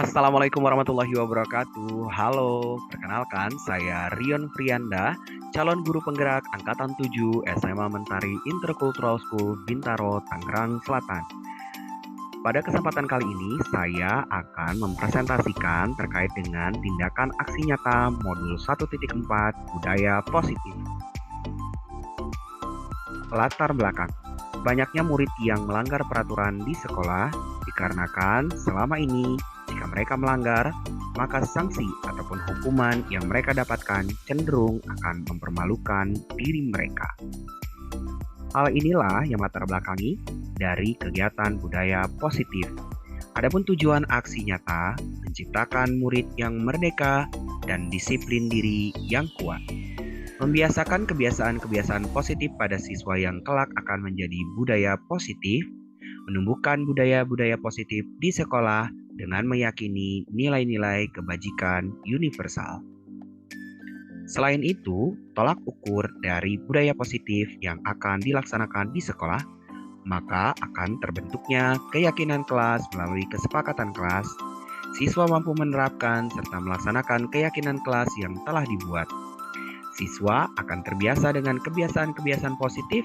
Assalamualaikum warahmatullahi wabarakatuh. Halo, perkenalkan saya Rion Frianda, calon guru penggerak Angkatan 7 SMA Mentari Intercultural School Bintaro, Tangerang Selatan. Pada kesempatan kali ini, saya akan mempresentasikan terkait dengan tindakan aksi nyata modul 1.4 Budaya Positif. Latar belakang. Banyaknya murid yang melanggar peraturan di sekolah dikarenakan selama ini jika mereka melanggar, maka sanksi ataupun hukuman yang mereka dapatkan cenderung akan mempermalukan diri mereka. Hal inilah yang latar belakangi dari kegiatan budaya positif. Adapun tujuan aksi nyata menciptakan murid yang merdeka dan disiplin diri yang kuat. Membiasakan kebiasaan-kebiasaan positif pada siswa yang kelak akan menjadi budaya positif, menumbuhkan budaya-budaya positif di sekolah dengan meyakini nilai-nilai kebajikan universal. Selain itu, tolak ukur dari budaya positif yang akan dilaksanakan di sekolah, maka akan terbentuknya keyakinan kelas melalui kesepakatan kelas. Siswa mampu menerapkan serta melaksanakan keyakinan kelas yang telah dibuat. Siswa akan terbiasa dengan kebiasaan-kebiasaan positif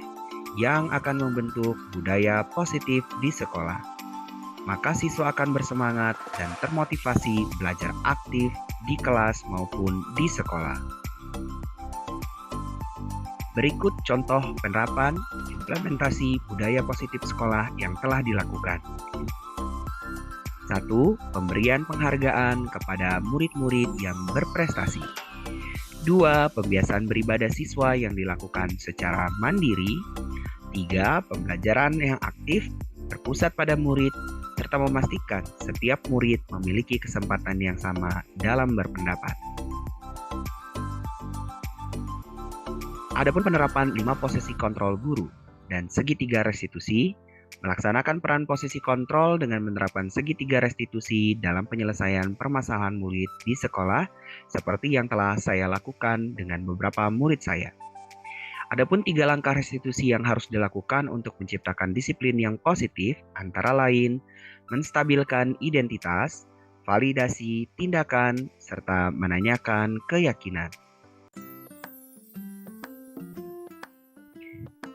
yang akan membentuk budaya positif di sekolah. Maka siswa akan bersemangat dan termotivasi belajar aktif di kelas maupun di sekolah. Berikut contoh penerapan implementasi budaya positif sekolah yang telah dilakukan. 1. Pemberian penghargaan kepada murid-murid yang berprestasi. 2. Pembiasaan beribadah siswa yang dilakukan secara mandiri. 3. Pembelajaran yang aktif berpusat pada murid serta memastikan setiap murid memiliki kesempatan yang sama dalam berpendapat. Adapun penerapan 5 posisi kontrol guru dan segitiga restitusi, melaksanakan peran posisi kontrol dengan menerapkan segitiga restitusi dalam penyelesaian permasalahan murid di sekolah seperti yang telah saya lakukan dengan beberapa murid saya. Adapun 3 langkah restitusi yang harus dilakukan untuk menciptakan disiplin yang positif antara lain menstabilkan identitas, validasi tindakan, serta menanyakan keyakinan.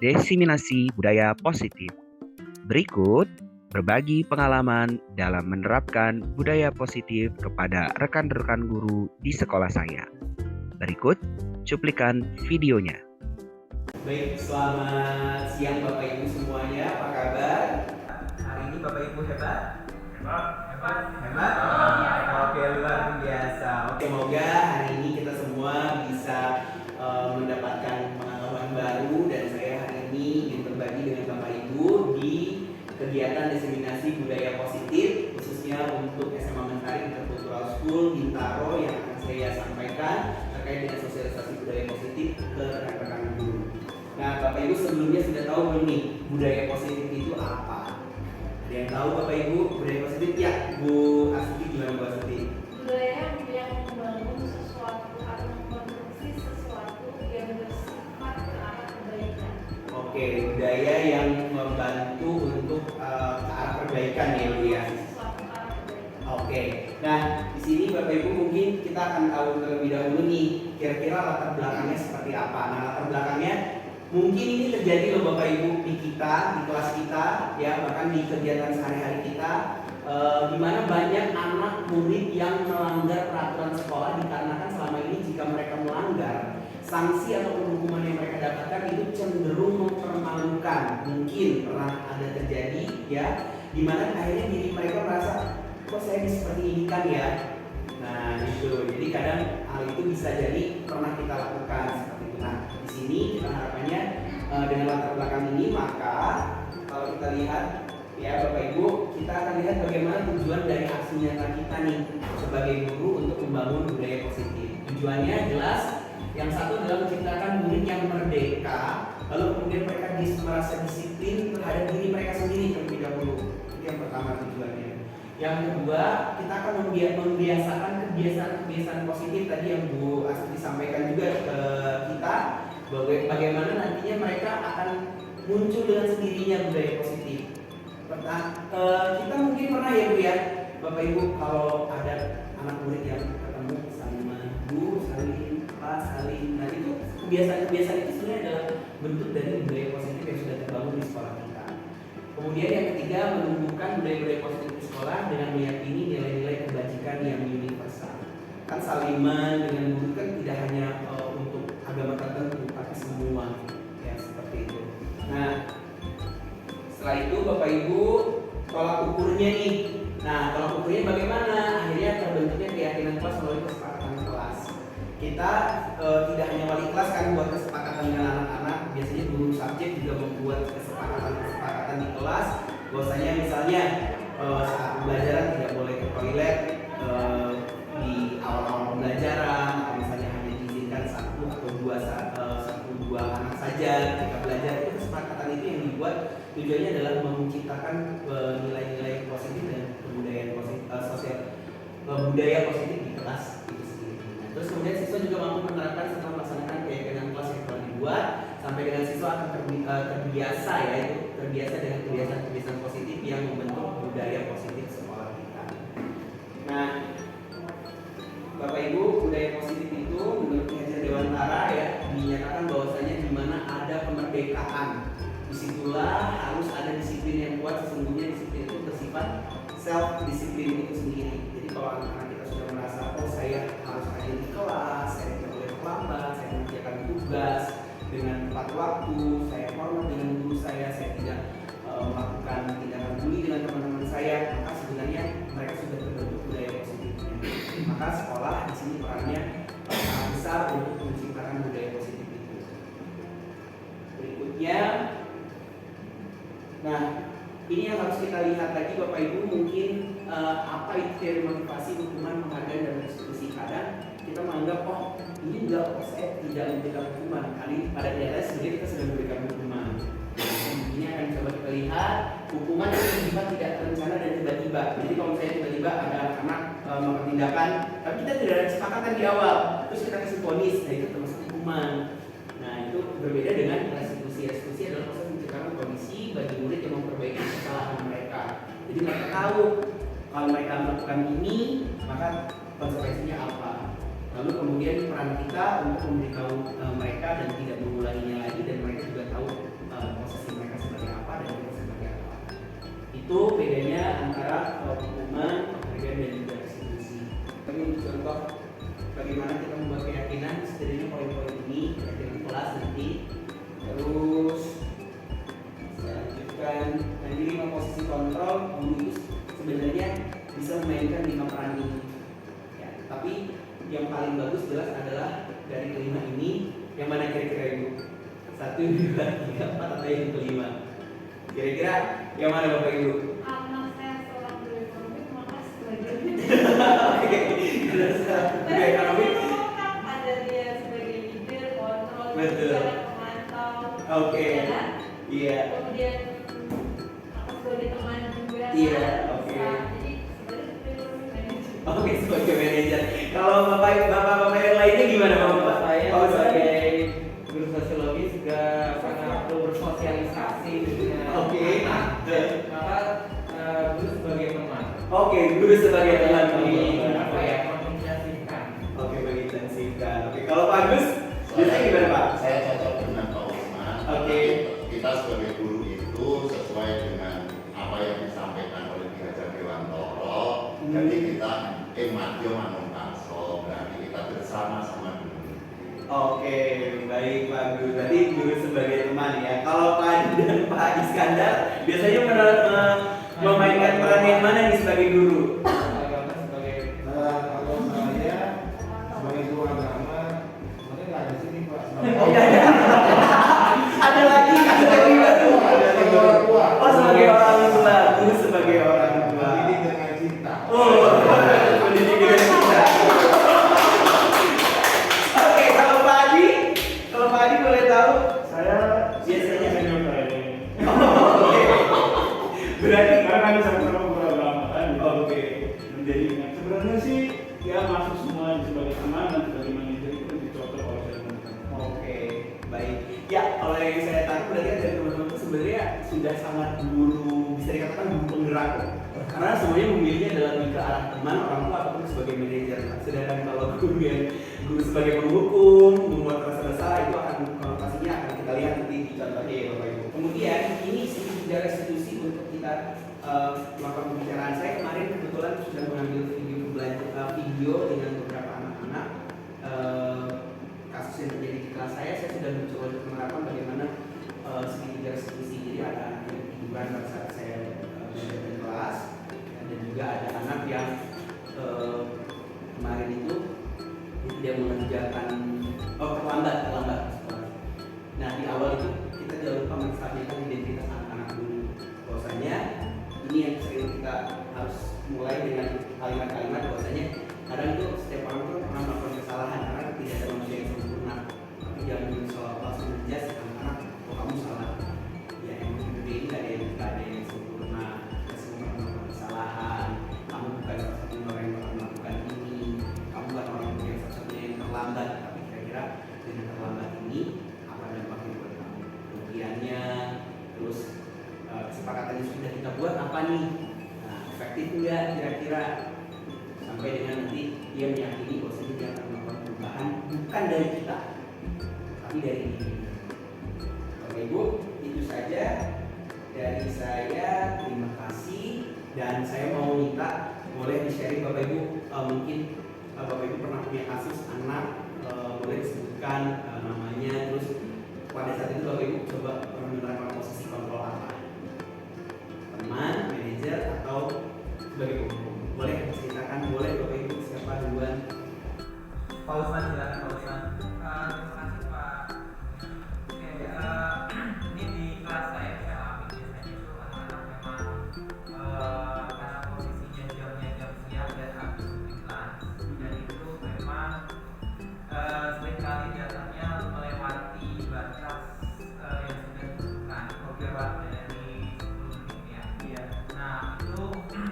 Diseminasi budaya positif. Berikut berbagi pengalaman dalam menerapkan budaya positif kepada rekan-rekan guru di sekolah saya. Berikut cuplikan videonya. Baik, selamat siang Bapak Ibu semuanya, apa kabar? Hari ini Bapak Ibu hebat? Hebat? Oke, luar biasa. Semoga hari ini kita semua bisa mendapatkan pengetahuan baru dan saya hari ini ingin berbagi dengan Bapak Ibu di kegiatan diseminasi budaya positif khususnya untuk SMA Mentari Intercultural School Bintaro yang akan saya sampaikan terkait dengan sosialisasi budaya positif ke rekan-rekan guru. Nah, Bapak Ibu sebelumnya sudah tahu belum nih budaya positif itu apa? Ada yang tahu Bapak Ibu budaya positif? Ya, Bu Astuti gimana Bu Astuti? Budaya yang membangun sesuatu atau memproduksi sesuatu yang bersifat ke arah kebaikan. Oke, budaya yang membantu untuk ke arah perbaikan ya Bu ya. Sesuatu ke arah kebaikan. Oke, nah di sini Bapak Ibu mungkin kita akan tahu terlebih dahulu nih kira-kira latar belakangnya seperti apa. Nah, latar belakangnya mungkin ini terjadi loh Bapak Ibu di kita, di kelas kita, ya bahkan di kegiatan sehari-hari kita, di mana banyak anak murid yang melanggar peraturan sekolah dikarenakan selama ini jika mereka melanggar, sanksi atau hukuman yang mereka dapatkan itu cenderung mempermalukan. Mungkin pernah ada terjadi, ya, di mana akhirnya diri mereka merasa kok saya seperti ini kan ya. Nah itu, jadi kadang hal itu bisa jadi pernah kita lakukan seperti itu. Nah di sini kita harapannya dengan latar belakang ini maka kalau kita lihat ya Bapak Ibu, kita akan lihat bagaimana tujuan dari aksi nyata kita nih sebagai guru untuk membangun budaya positif. Tujuannya jelas, yang satu adalah menciptakan murid yang merdeka, lalu kemudian mereka merasa disiplin terhadap diri mereka sendiri terlebih dahulu. Itu yang pertama tujuannya. Yang kedua, kita akan membiasakan kebiasaan-kebiasaan positif tadi yang Bu Astuti sampaikan juga ke kita, bagaimana nantinya mereka akan muncul dengan sendirinya budaya positif. Kita mungkin pernah ya Bu ya Bapak Ibu kalau ada anak murid yang ketemu sama guru, saling kelas, saling, nah itu kebiasaan-kebiasaan itu sebenarnya adalah bentuk dari budaya positif yang sudah terbangun di sekolah kita. Kemudian yang ketiga, menumbuhkan budaya-budaya positif di sekolah dengan meyakini nilai-nilai kebajikan yang universal. Kan saliman dengan guru kan tidak hanya untuk agama tertentu, tapi semua ya seperti itu. Nah, setelah itu Bapak Ibu tolak ukurnya nih. Nah, tolak ukurnya bagaimana? Akhirnya terbentuknya keyakinan kelas melalui kesepakatan kelas. Kita tidak hanya wali kelas kan buat kesepakatan dengan anak-anak, biasanya guru subjek juga membuat kesepakatan di kelas. Bahwasanya misalnya saat pembelajaran tidak boleh ke toilet di awal-awal pembelajaran, atau misalnya hanya diizinkan satu atau dua anak saja ketika belajar. Itu kesepakatan itu yang dibuat tujuannya adalah menciptakan nilai-nilai positif dan kebudayaan positif budaya positif di kelas itu sendiri. Nah, terus kemudian siswa juga mampu menerapkan serta melaksanakan keyakinan kelas yang telah dibuat sampai dengan siswa akan terbiasa ya, itu terbiasa dengan kebiasaan-kebiasaan positif yang membentuk budaya positif sekolah kita. Nah, Bapak Ibu, budaya positif itu menurut Ki Hajar Dewantara ya dinyatakan bahwasanya di mana ada kemerdekaan, disitulah harus ada disiplin yang kuat. Sesungguhnya disiplin itu bersifat self disiplin itu sendiri. Jadi kalau anak-anak kita sudah merasa oh saya harus rajin di kelas, saya tidak boleh terlambat, saya mengerjakan tugas dengan tepat waktu, saya hormat dengan guru saya tidak melakukan tindakan bully dengan teman-teman saya, maka sebenarnya mereka sudah terbentuk budaya positifnya. Maka sekolah di sini perannya sangat besar untuk menciptakan budaya positif itu. Berikutnya, nah ini yang harus kita lihat lagi Bapak Ibu, mungkin apa itu dari motivasi hukuman, penghargaan dan restitusi. Kadang kita menganggap oh ini enggak, saya tidak memberikan hukuman, kali pada daerah sendiri kita sudah memberikan hukuman. Ini akan coba kita lihat hukuman itu tiba-tiba tidak terencana dan tiba-tiba. Jadi kalau misalnya tiba-tiba ada anak melakukan tindakan, tapi kita tidak ada kesepakatan di awal, terus kita kasih vonis, nah itu termasuk hukuman. Nah itu berbeda dengan restitusi. Restitusi adalah proses menciptakan kondisi bagi murid yang memperbaiki kesalahan mereka. Jadi mereka tahu kalau mereka melakukan ini, maka konsekuensinya apa. Lalu kemudian peran kita untuk memberitahu mereka dan tidak mengulanginya lagi, dan mereka juga tahu posisi mereka sebagai apa dan kita sebagai apa. Itu bedanya antara hukuman, penghargaan dan juga restitusi. Kami untuk contoh bagaimana kita membuat keyakinan, setidaknya poin-poin ini keyakinan kelas nanti. Terus saya lanjutkan. Nah ini 5 posisi kontrol. Guru itu sebenarnya bisa memainkan 5 peran ini. Ya, tapi yang paling bagus jelas adalah dari kelima ini. Yang mana kira-kira Ibu? 1, 2, 3, 4 atau yang kelima? Kira-kira yang mana Bapak Ibu? Anak saya seorang guru ekonomi, maka sebagai Oke, guru ekonomi. ada dia sebagai leader, kontrol, Betul. pemantau. Oke. Ya kan? Iya. Kemudian aku sebagai teman juga. Iya, oke. Jadi sebenarnya ekonomi manajer. Oke, sebagai manajer. Kalau bapak-bapak yang lainnya gimana Bapak? Saya Oh, sebagai guru sosiologi juga sangat perlu bersosialisasi dengan Oke. anak. Maka guru sebagai teman. Oke, guru sebagai teman. Apa ya, mengintensifkan. Oke, mengintensifkan. Oke, kalau Pak Agus, biasanya gimana Pak? Saya cocok dengan Pak Usman. Oke. Kita sebagai guru itu sesuai dengan apa yang disampaikan oleh Ki Hajar Dewantara. Jadi kita ematio manung paso, berarti kita bersama-sama dulu. Oke, baik Pak Agus. Berarti guru sebagai teman ya. Kalau Pak Adi dan Pak Iskandar biasanya memainkan peran yang mana nih sebagai guru? Sebagai Kalau saya sebagai guru agama, sebenarnya nggak ada sini Pak. Oh, iya, iya. Ada lagi kategori baru. Oh, sebagai orang tua, guru sebagai orang tua. Mendidik dengan cinta. Oh, mendidik dengan cinta. Oke, kalau Pak Adi boleh tahu? Saya Biasanya senior training. Oke. Berarti Karena kan sama-sama guru agama kan. oke. Menjadi sebenarnya sih ya masuk semua sebagai teman dan sebagai manajer itu dicocok oleh saya. Oke, baik. Ya, kalau yang saya tahu berarti dari teman-teman itu sebenarnya sudah sangat guru, bisa dikatakan guru penggerak. karena semuanya memilihnya dalam ke arah teman, orang tua ataupun sebagai manajer. Sedangkan kalau guru sebagai penghukum, membuat rasa bersalah itu akan konotasinya akan kita lihat nanti di contohnya ya Bapak Ibu. Kemudian ini segitiga restitusi untuk kita melakukan pembicaraan. Saya kemarin kebetulan sudah mengambil video dengan beberapa anak-anak kasus yang terjadi di kelas saya sudah mencoba menerapkan bagaimana segitiga restitusi. Jadi ada anak yang ketiduran pada saat saya belajar di kelas, dan juga ada anak yang kemarin itu tidak mengerjakan terlambat. Nah di awal itu kita tidak lupa menstabilkan identitas anak-anak dulu. Bahwasanya ini yang sering kita harus mulai dengan kalimat-kalimat bahwasanya kadang itu setiap orang itu pernah melakukan kesalahan karena tidak ada manusia yang sempurna. Tapi jangan salah langsung menjudge anak-anak, oh kamu salah. Ya emang hidup ini nggak ada yang sempurna, kita semua pernah melakukan kesalahan. Kamu bukan satu-satunya orang yang pernah melakukan ini. Kamu bukan orang yang satu-satunya yang terlambat. Tapi kira-kira dengan terlambat ini apa dampaknya buat kamu? Kemudiannya, terus kesepakatannya sudah kita buat apa nih? Nah, efektif enggak kira-kira? Sampai dengan nanti dia meyakini bahwa dia akan melakukan perubahan bukan dari kita, tapi dari diri. Oke Ibu, itu saja dari saya. Terima kasih, dan saya mau minta boleh di-sharing Bapak Ibu, mungkin Bapak Ibu pernah punya kasus anak, boleh disebutkan namanya, terus pada saat itu Bapak Ibu coba menerapkan posisi kontrol apa? Teman, manajer, atau sebagai penghukum? Boleh ceritakan, boleh Bapak Ibu siapa duluan? Pak Usman, silakan Pak Usman. Terima kasih Pak. Oke, ini di kelas saya alami biasanya itu anak-anak memang karena posisinya jamnya jam siang dan habis di kelas, dan itu memang seringkali datangnya melewati batas yang sudah ditentukan beberapa dari 10 menit ya. Iya. Nah itu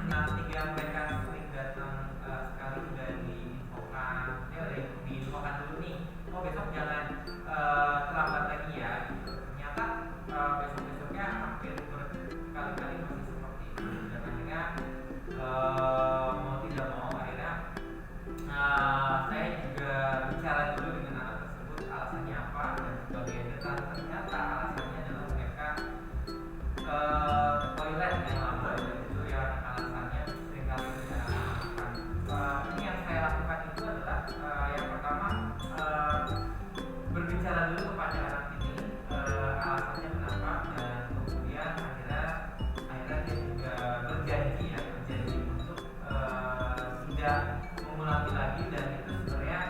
nanti yang mereka sering datang sekali sudah diinfokan, diinfokan dulu nih, oh besok jangan terlambat lagi ya. Ternyata besok-besoknya hampir berkali-kali masih seperti itu, dan akhirnya mau tidak mau akhirnya saya juga bicara dulu dengan anak tersebut alasannya apa dan sebagainya. Dan ternyata alasannya adalah mereka toilet yang lama, dan itu yang alasannya seringkali tidak akan. Ini yang saya lakukan itu adalah yang pertama berbicara dulu kepada anak ini alasannya kenapa, dan kemudian akhirnya dia juga berjanji untuk tidak mengulangi lagi, dan itu sebenarnya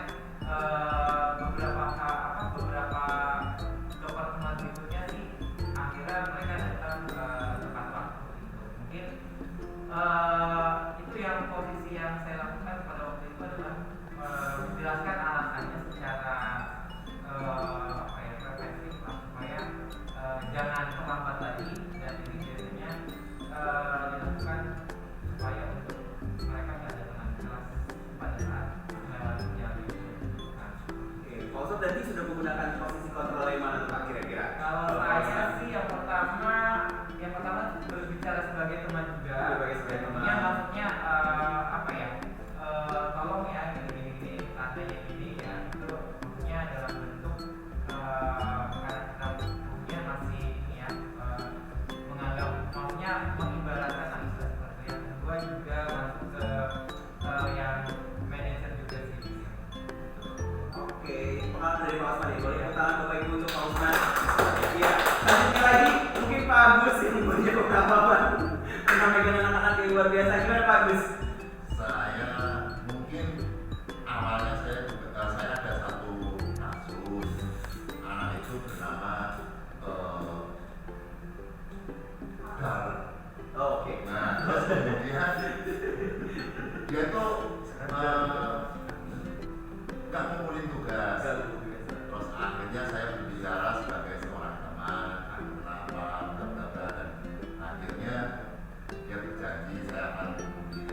beberapa pertemuan berikutnya sih akhirnya mereka datang tepat waktu gitu. Mungkin itu yang posisi yang saya lakukan pada waktu itu adalah menjelaskan alasannya secara preventif lah, supaya jangan terlambat lagi, dan ini biasanya dilakukan supaya untuk mereka tidak datang kelas pada saat melewati jam itu. Oke, Pak Ustadz berarti sudah menggunakan posisi kontrol yang mana Pak kira-kira? Kalau saya sih yang pertama berbicara sebagai teman juga. Sebagai teman. Ya maksudnya tolong ya gini tandanya gini ya, itu maksudnya dalam bentuk karena kita punya masih ini ya menganggap maksudnya mengibaratkan analisa seperti yang kedua juga masuk ke yang manajer juga sih. Oke, pengalaman dari Pak Usman ya. Boleh tepuk tangan Bapak Ibu untuk Pak Usman. Ya, selanjutnya lagi mungkin Pak Agus yang punya pengalaman pernah megang anak-anak yang luar biasa. Gimana Pak Agus? Saya mungkin awalnya saya ada satu kasus anak itu bernama Dar. Oh, oke. Nah terus kemudian dia tuh nggak ngumpulin tugas. Terus akhirnya saya berbicara sebagai seorang teman, kenapa, dan akhirnya dia berjanji saya akan menghubungi.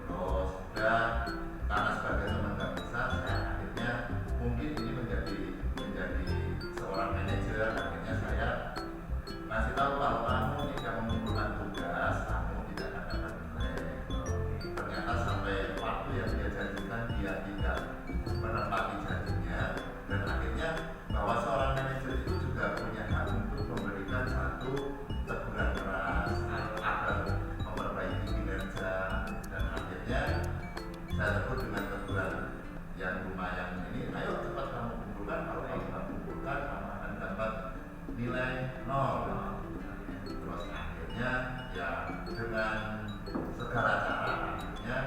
Terus karena sebagai teman nggak bisa, saya akhirnya mungkin ini menjadi seorang manajer. Akhirnya saya ngasih tahu kalau kamu tidak mengumpulkan tugas, kamu tidak dia tidak menepati janjinya, dan akhirnya bahwa seorang manajer itu juga punya hak untuk memberikan satu teguran keras agar memperbaiki kinerja, dan akhirnya saya sebut dengan teguran yang lumayan ini, ayo cepat kamu kumpulkan, kalau kamu tidak kumpulkan kamu akan dapat nilai 0. Terus akhirnya ya dengan segala cara akhirnya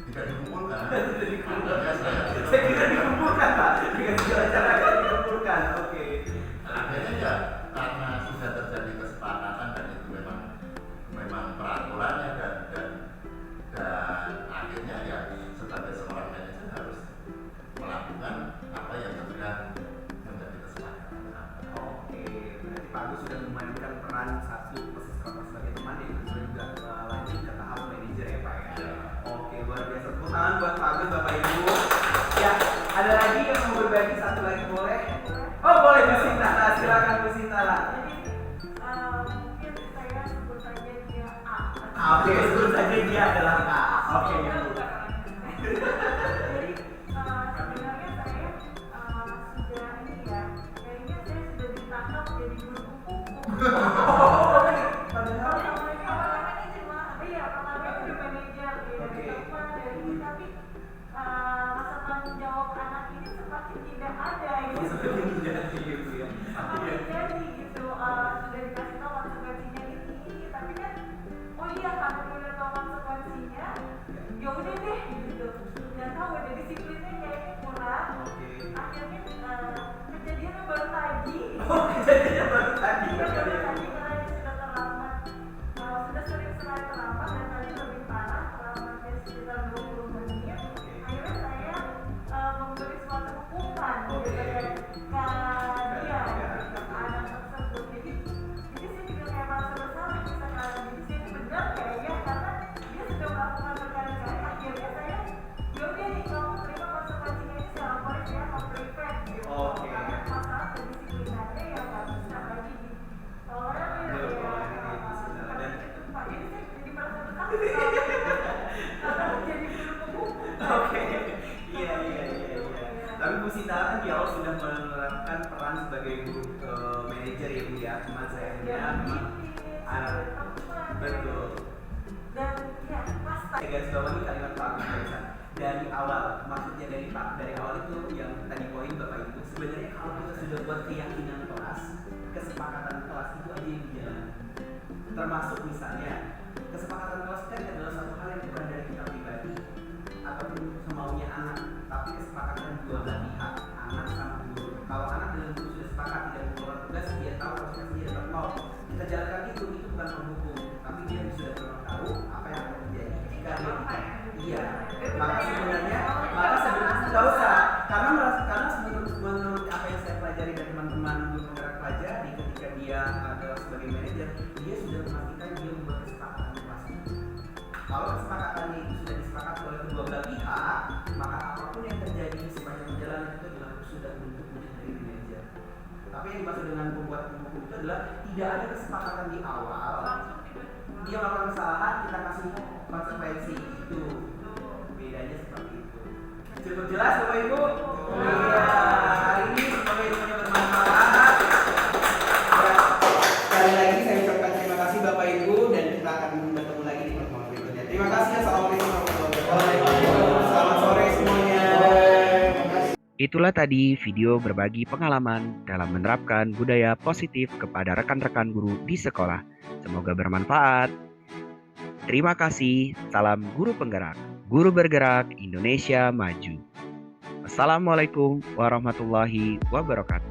tidak dikumpulkan. Akhirnya Saya kira dikumpulkan Pak, dengan segala cara akan dikumpulkan. Oke. akhirnya ya karena sudah terjadi kesepakatan dan itu memang peraturannya, dan akhirnya ya sebagai seorang manajer harus melakukan apa yang sudah menjadi kesepakatan. Oke, berarti Pak Agus sudah memainkan peran satu sebagai teman yang kedua juga lanjut ke tahap manajer ya Pak ya. Ya. Oke, luar biasa. Tepuk tangan buat Pak Agus, Bapak Ibu. Ya, ada lagi yang mau berbagi satu lagi boleh? Oh boleh Bu Sinta, nah, silakan Bu Sinta. Mungkin saya sebut saja dia A. Oke, sebut saja dia adalah A. Oke, Dia Bu. bukan orang Indonesia. Jadi sebenarnya saya sudah ini ya, kayaknya saya sudah ditangkap jadi guru kuku. Padahal Kalau mereka apa cuma iya pertamanya udah manajer gitu, Oke. dari ini tapi rasa tanggung jawab anak ini semakin tidak ada gitu. seperti tidak gitu ya. Semakin jadi gitu, sudah dikasih tahu konsekuensinya ini, tapi kan oh iya karena dia udah tahu konsekuensinya, ya udah deh gitu. Dan tahu ada disiplinnya kayaknya kurang. Oke. Akhirnya kejadiannya baru tadi. Oh, kejadiannya baru tadi. Iya, baru tadi karena dia sudah terlambat, sudah sering sekali terlambat dan tadi lebih parah terlambatnya sekitar 20 menit. Akhirnya saya memberi suatu hukuman Oke. gitu ya ke dia, ke anak tersebut. Jadi saya juga kayak merasa bersalah nih sekarang. Jadi saya ini benar kayaknya karena dia sudah melakukan berkali-kali. Akhirnya saya yaudah nih kamu terima konsekuensinya ini secara laporin ya ke prefect gitu. Oke. Karena masalah kedisiplinannya yang nggak bisa lagi ditolerir ya. Karena itu Pak, jadi saya jadi merasa bersalah karena menjadi guru pembuku. Oke. Iya. Tapi Bu Sinta kan di awal sudah menerapkan peran sebagai guru manajer ya Bu ya. Cuman sayangnya memang anak betul. Dan ya pasta. Saya garis bawahi kalimat Pak Agus barusan. Dari awal, maksudnya dari awal itu yang tadi poin Bapak Ibu. Sebenarnya kalau kita sudah buat keyakinan kelas, kesepakatan kelas itu aja yang dijalankan. Termasuk misalnya kesepakatan kelas kan adalah satu hal yang bukan dari kita pribadi ataupun semaunya anak, tapi kesepakatan dua belah pihak, anak sama guru. Kalau anak dengan guru sudah sepakat tidak mengeluarkan tugas, dia tahu konsekuensinya dia dapat nol. Kita jalankan itu bukan menghukum, tapi dia sudah memang tahu apa yang akan terjadi jika dia tidak. Iya, maka sebenarnya nggak usah, karena menurut apa yang saya pelajari dari teman-teman guru penggerak pelajari ketika dia adalah sebagai manajer, dia sudah memastikan dia membuat kesepakatan kelas. Kalau kesepakatannya itu sudah disepakati oleh kedua belah pihak, maka apapun yang terjadi sepanjang perjalanan itu adalah sudah untuk menjadi manajer. Tapi yang dimaksud dengan pembuat hukum itu adalah tidak ada kesepakatan di awal. Dia melakukan kesalahan, kita kasih konsekuensi itu. Bedanya seperti itu. Cukup jelas Bapak Ibu? Iya. Hari ini semoga ilmunya bermanfaat. Ya, sekali lagi saya ucapkan terima kasih Bapak Ibu dan kita akan bertemu lagi di pertemuan berikutnya. Terima kasih. Assalamualaikum warahmatullahi wabarakatuh. Selamat sore semuanya. Itulah tadi video berbagi pengalaman dalam menerapkan budaya positif kepada rekan-rekan guru di sekolah. Semoga bermanfaat. Terima kasih. Salam guru penggerak. Guru bergerak Indonesia maju. Assalamualaikum warahmatullahi wabarakatuh.